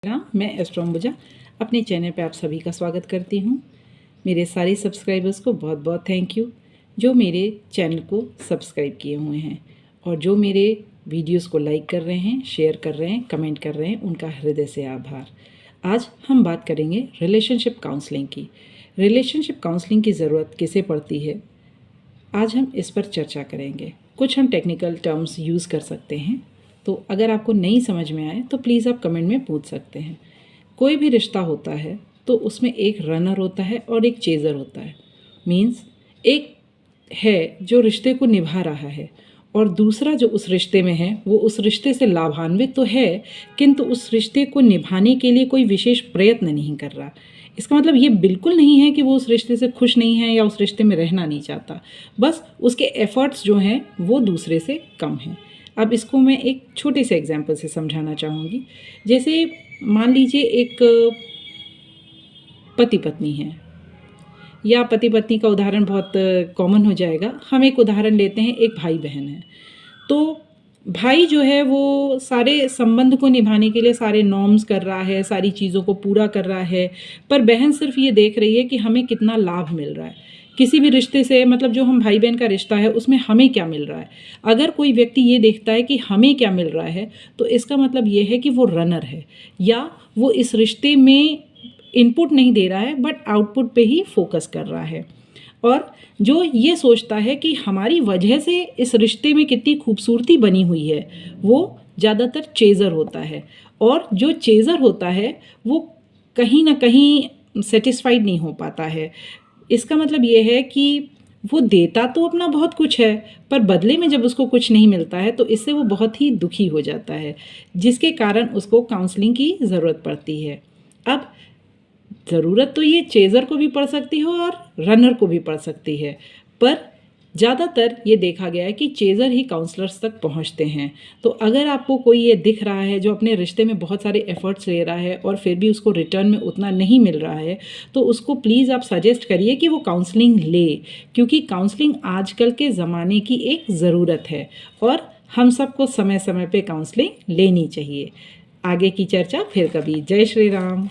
मैं एस्ट्रो अंबुजा अपने चैनल पे आप सभी का स्वागत करती हूँ। मेरे सारे सब्सक्राइबर्स को बहुत बहुत थैंक यू जो मेरे चैनल को सब्सक्राइब किए हुए हैं और जो मेरे वीडियोस को लाइक कर रहे हैं, शेयर कर रहे हैं, कमेंट कर रहे हैं, उनका हृदय से आभार। आज हम बात करेंगे रिलेशनशिप काउंसलिंग की। रिलेशनशिप काउंसलिंग की ज़रूरत किसे पड़ती है, आज हम इस पर चर्चा करेंगे। कुछ हम टेक्निकल टर्म्स यूज़ कर सकते हैं, तो अगर आपको नहीं समझ में आए तो प्लीज़ आप कमेंट में पूछ सकते हैं। कोई भी रिश्ता होता है तो उसमें एक रनर होता है और एक चेज़र होता है। मीन्स एक है जो रिश्ते को निभा रहा है और दूसरा जो उस रिश्ते में है वो उस रिश्ते से लाभान्वित तो है, किंतु उस रिश्ते को निभाने के लिए कोई विशेष प्रयत्न नहीं कर रहा। इसका मतलब ये बिल्कुल नहीं है कि वो उस रिश्ते से खुश नहीं है या उस रिश्ते में रहना नहीं चाहता, बस उसके एफ़र्ट्स जो हैं वो दूसरे से कम हैं। अब इसको मैं एक छोटे से एग्जाम्पल से समझाना चाहूँगी। जैसे मान लीजिए एक पति पत्नी है, या पति पत्नी का उदाहरण बहुत कॉमन हो जाएगा। हम एक उदाहरण लेते हैं, एक भाई बहन है। तो भाई जो है वो सारे संबंध को निभाने के लिए सारे नॉर्म्स कर रहा है, सारी चीज़ों को पूरा कर रहा है, पर बहन सिर्फ ये देख रही है कि हमें कितना लाभ मिल रहा है किसी भी रिश्ते से। मतलब जो हम भाई बहन का रिश्ता है उसमें हमें क्या मिल रहा है। अगर कोई व्यक्ति ये देखता है कि हमें क्या मिल रहा है तो इसका मतलब ये है कि वो रनर है, या वो इस रिश्ते में इनपुट नहीं दे रहा है बट आउटपुट पे ही फोकस कर रहा है। और जो ये सोचता है कि हमारी वजह से इस रिश्ते में कितनी खूबसूरती बनी हुई है, वो ज़्यादातर चेज़र होता है। और जो चेज़र होता है वो कहीं ना कहीं सेटिस्फाइड नहीं हो पाता है। इसका मतलब ये है कि वो देता तो अपना बहुत कुछ है, पर बदले में जब उसको कुछ नहीं मिलता है तो इससे वो बहुत ही दुखी हो जाता है, जिसके कारण उसको काउंसलिंग की ज़रूरत पड़ती है। अब ज़रूरत तो ये चेज़र को भी पड़ सकती है और रनर को भी पड़ सकती है, पर ज़्यादातर ये देखा गया है कि चेज़र ही काउंसलर्स तक पहुंचते हैं। तो अगर आपको कोई ये दिख रहा है जो अपने रिश्ते में बहुत सारे एफ़र्ट्स ले रहा है और फिर भी उसको रिटर्न में उतना नहीं मिल रहा है, तो उसको प्लीज़ आप सजेस्ट करिए कि वो काउंसलिंग ले, क्योंकि काउंसलिंग आजकल के ज़माने की एक ज़रूरत है और हम सबको समय समय पर काउंसलिंग लेनी चाहिए। आगे की चर्चा फिर कभी। जय श्री राम।